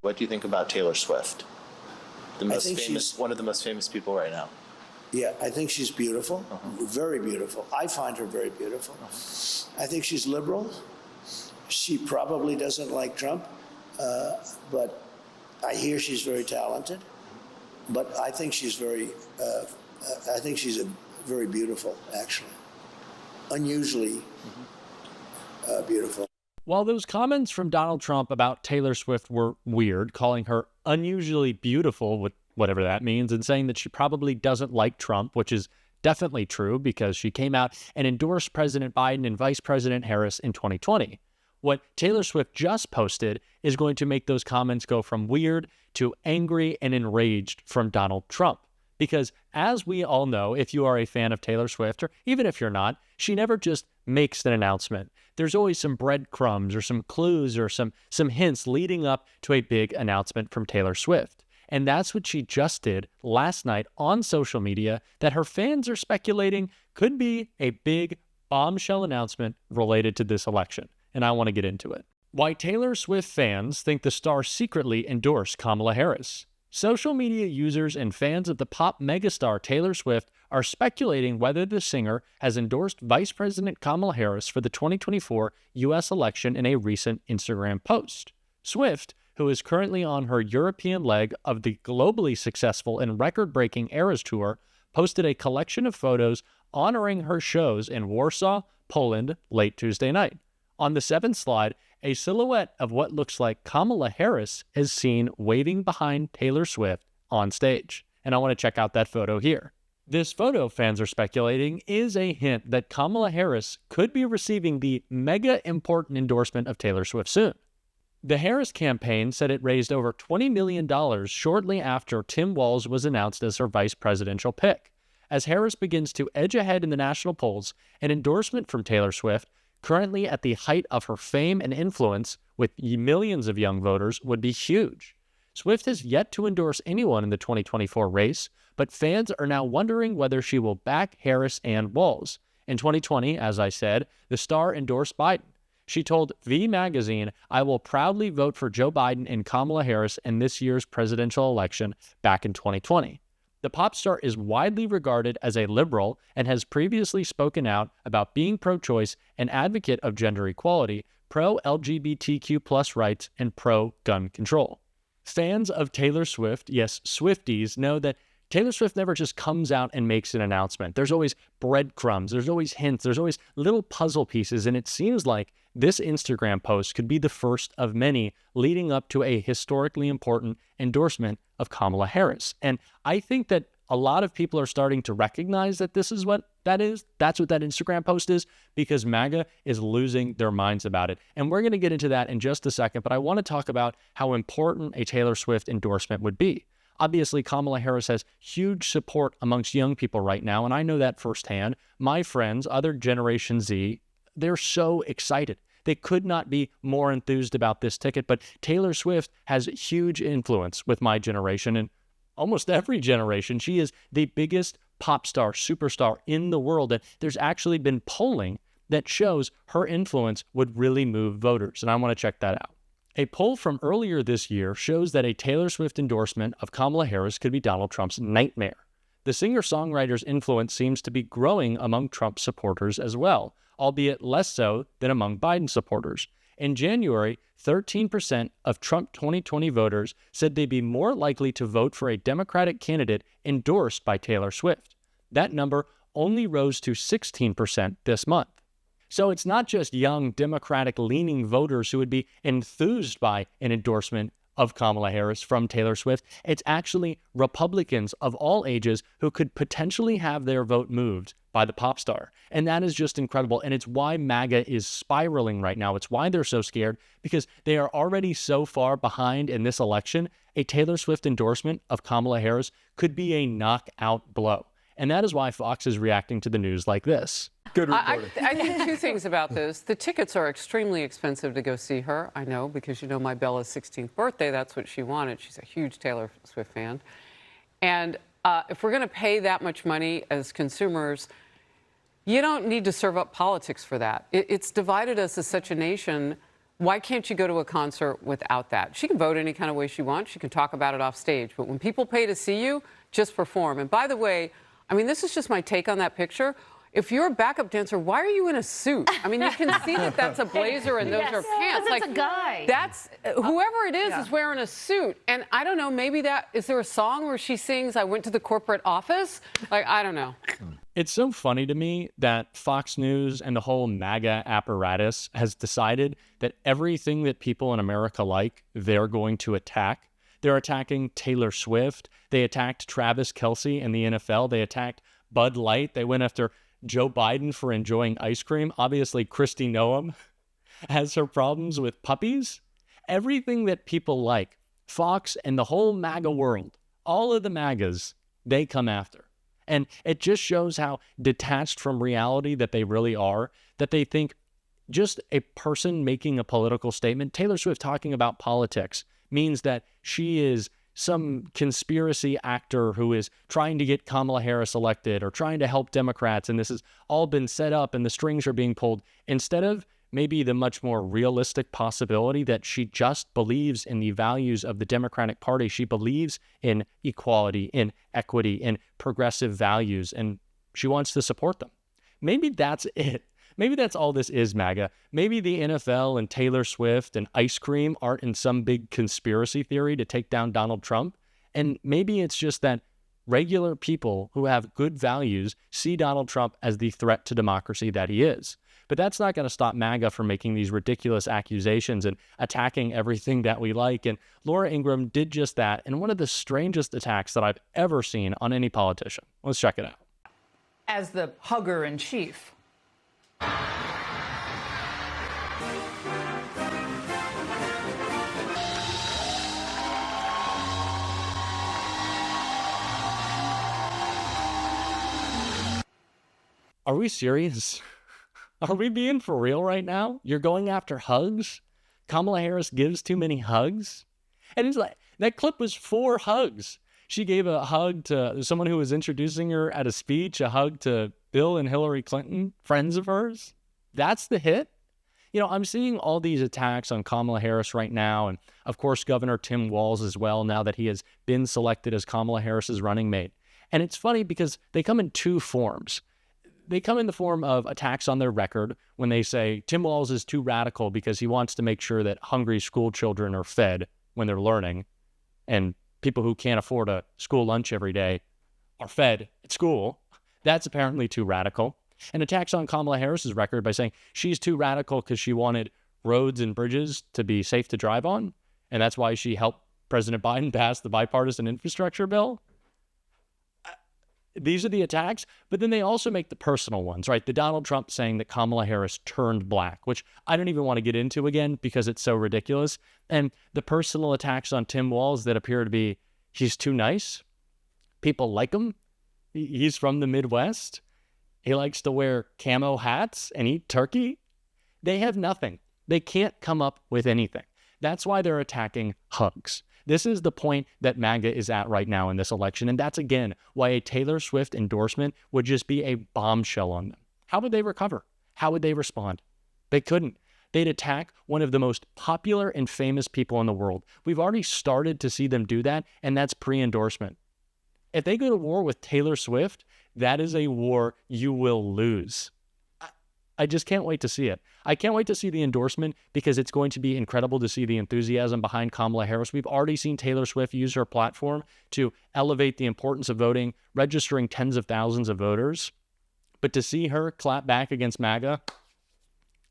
What do you think about Taylor Swift? One of the most famous people right now. Yeah, I think she's beautiful, very beautiful. I find her very beautiful. I think she's liberal. She probably doesn't like Trump, but I hear she's very talented. But I think she's very beautiful, actually. Unusually beautiful. While those comments from Donald Trump about Taylor Swift were weird, calling her unusually beautiful, whatever that means, and saying that she probably doesn't like Trump, which is definitely true because she came out and endorsed President Biden and Vice President Harris in 2020. What Taylor Swift just posted is going to make those comments go from weird to angry and enraged from Donald Trump. Because as we all know, if you are a fan of Taylor Swift, or even if you're not, she never just makes an announcement. There's always some breadcrumbs or some clues or some hints leading up to a big announcement from Taylor Swift. And that's what she just did last night on social media that her fans are speculating could be a big bombshell announcement related to this election. And I want to get into it. Why Taylor Swift fans think the star secretly endorsed Kamala Harris. Social media users and fans of the pop megastar Taylor Swift are speculating whether the singer has endorsed Vice President Kamala Harris for the 2024 U.S. election in a recent Instagram post. Swift, who is currently on her European leg of the globally successful and record-breaking Eras Tour, posted a collection of photos honoring her shows in Warsaw, Poland, late Tuesday night. On the 7th slide, a silhouette of what looks like Kamala Harris is seen waving behind Taylor Swift on stage. And I want to check out that photo here. This photo, fans are speculating, is a hint that Kamala Harris could be receiving the mega important endorsement of Taylor Swift soon. The Harris campaign said it raised over $20 million shortly after Tim Walz was announced as her vice presidential pick. As Harris begins to edge ahead in the national polls, an endorsement from Taylor Swift, currently at the height of her fame and influence with millions of young voters, would be huge. Swift has yet to endorse anyone in the 2024 race, but fans are now wondering whether she will back Harris and Walz. In 2020, as I said, the star endorsed Biden. She told V Magazine, "I will proudly vote for Joe Biden and Kamala Harris in this year's presidential election," back in 2020. The pop star is widely regarded as a liberal and has previously spoken out about being pro-choice, an advocate of gender equality, pro-LGBTQ+ rights, and pro-gun control. Fans of Taylor Swift, yes, Swifties, know that Taylor Swift never just comes out and makes an announcement. There's always breadcrumbs, there's always hints, there's always little puzzle pieces, and it seems like this Instagram post could be the first of many leading up to a historically important endorsement of Kamala Harris. And I think that a lot of people are starting to recognize that this is what that is. That's what that Instagram post is, because MAGA is losing their minds about it. And we're going to get into that in just a second, but I want to talk about how important a Taylor Swift endorsement would be. Obviously, Kamala Harris has huge support amongst young people right now, and I know that firsthand. My friends, other Generation Z, they're so excited. They could not be more enthused about this ticket, but Taylor Swift has huge influence with my generation and almost every generation. She is the biggest pop star, superstar in the world, and there's actually been polling that shows her influence would really move voters, and I want to check that out. A poll from earlier this year shows that a Taylor Swift endorsement of Kamala Harris could be Donald Trump's nightmare. The singer-songwriter's influence seems to be growing among Trump supporters as well, albeit less so than among Biden supporters. In January, 13% of Trump 2020 voters said they'd be more likely to vote for a Democratic candidate endorsed by Taylor Swift. That number only rose to 16% this month. So it's not just young Democratic-leaning voters who would be enthused by an endorsement of Kamala Harris from Taylor Swift. It's actually Republicans of all ages who could potentially have their vote moved by the pop star. And that is just incredible. And it's why MAGA is spiraling right now. It's why they're so scared, because they are already so far behind in this election. A Taylor Swift endorsement of Kamala Harris could be a knockout blow. And that is why Fox is reacting to the news like this. Good reporting. I think two things about this. The tickets are extremely expensive to go see her. I know, because you know my Bella's 16th birthday, that's what she wanted. She's a huge Taylor Swift fan. And if we're going to pay that much money as consumers, you don't need to serve up politics for that. It's divided us as such a nation Why can't you go to a concert without that? She can vote any kind of way she wants. She can talk about it off stage. But when people pay to see you, just perform. And by the way, I mean, this is just my take on that picture. If you're a backup dancer, why are you in a suit? I mean, you can see that that's a blazer and those are pants. That's a guy. That's whoever it is wearing a suit. And I don't know, maybe is there a song where she sings, I went to the corporate office? Like, I don't know. It's so funny to me that Fox News and the whole MAGA apparatus has decided that everything that people in America like, they're going to attack. They're attacking Taylor Swift. They attacked Travis Kelce in the NFL. They attacked Bud Light. They went after Joe Biden for enjoying ice cream. Obviously, Kristi Noem has her problems with puppies. Everything that people like, Fox and the whole MAGA world, all of the MAGAs, they come after. And it just shows how detached from reality that they really are, that they think just a person making a political statement, Taylor Swift talking about politics, means that she is some conspiracy actor who is trying to get Kamala Harris elected or trying to help Democrats, and this has all been set up and the strings are being pulled, instead of maybe the much more realistic possibility that she just believes in the values of the Democratic Party. She believes in equality, in equity, in progressive values, and she wants to support them. Maybe that's it. Maybe that's all this is, MAGA. Maybe the NFL and Taylor Swift and ice cream aren't in some big conspiracy theory to take down Donald Trump. And maybe it's just that regular people who have good values see Donald Trump as the threat to democracy that he is. But that's not going to stop MAGA from making these ridiculous accusations and attacking everything that we like. And Laura Ingraham did just that in one of the strangest attacks that I've ever seen on any politician. Let's check it out. As the hugger-in-chief. Are we serious? Are we being for real right now? You're going after hugs? Kamala Harris gives too many hugs? And it's like, that clip was 4 hugs. She gave a hug to someone who was introducing her at a speech, a hug to Bill and Hillary Clinton, friends of hers. That's the hit? You know, I'm seeing all these attacks on Kamala Harris right now, and of course, Governor Tim Walz as well, now that he has been selected as Kamala Harris's running mate. And it's funny because they come in 2 forms. They come in the form of attacks on their record when they say Tim Walz is too radical because he wants to make sure that hungry school children are fed when they're learning, and people who can't afford a school lunch every day are fed at school. That's apparently too radical. And attacks on Kamala Harris's record by saying she's too radical because she wanted roads and bridges to be safe to drive on, and that's why she helped President Biden pass the bipartisan infrastructure bill. These are the attacks, but then they also make the personal ones, right? The Donald Trump saying that Kamala Harris turned black, which I don't even want to get into again because it's so ridiculous. And the personal attacks on Tim Walz that appear to be, he's too nice. People like him. He's from the Midwest. He likes to wear camo hats and eat turkey. They have nothing. They can't come up with anything. That's why they're attacking hugs. This is the point that MAGA is at right now in this election. And that's, again, why a Taylor Swift endorsement would just be a bombshell on them. How would they recover? How would they respond? They couldn't. They'd attack one of the most popular and famous people in the world. We've already started to see them do that, and that's pre-endorsement. If they go to war with Taylor Swift, that is a war you will lose. I just can't wait to see it. I can't wait to see the endorsement because it's going to be incredible to see the enthusiasm behind Kamala Harris. We've already seen Taylor Swift use her platform to elevate the importance of voting, registering tens of thousands of voters. But to see her clap back against MAGA,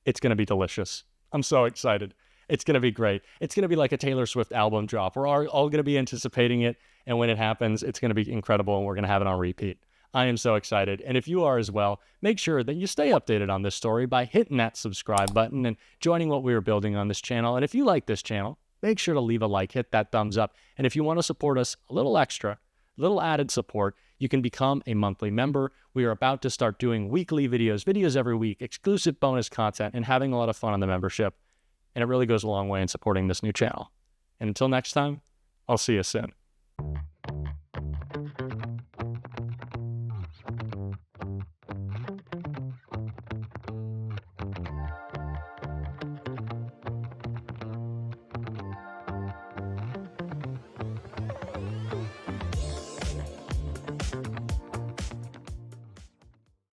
it's going to be delicious. I'm so excited. It's going to be great. It's going to be like a Taylor Swift album drop. We're all going to be anticipating it. And when it happens, it's going to be incredible and we're going to have it on repeat. I am so excited. And if you are as well, make sure that you stay updated on this story by hitting that subscribe button and joining what we are building on this channel. And if you like this channel, make sure to leave a like, hit that thumbs up. And if you want to support us a little extra, a little added support, you can become a monthly member. We are about to start doing weekly videos every week, exclusive bonus content, and having a lot of fun on the membership. And it really goes a long way in supporting this new channel. And until next time, I'll see you soon.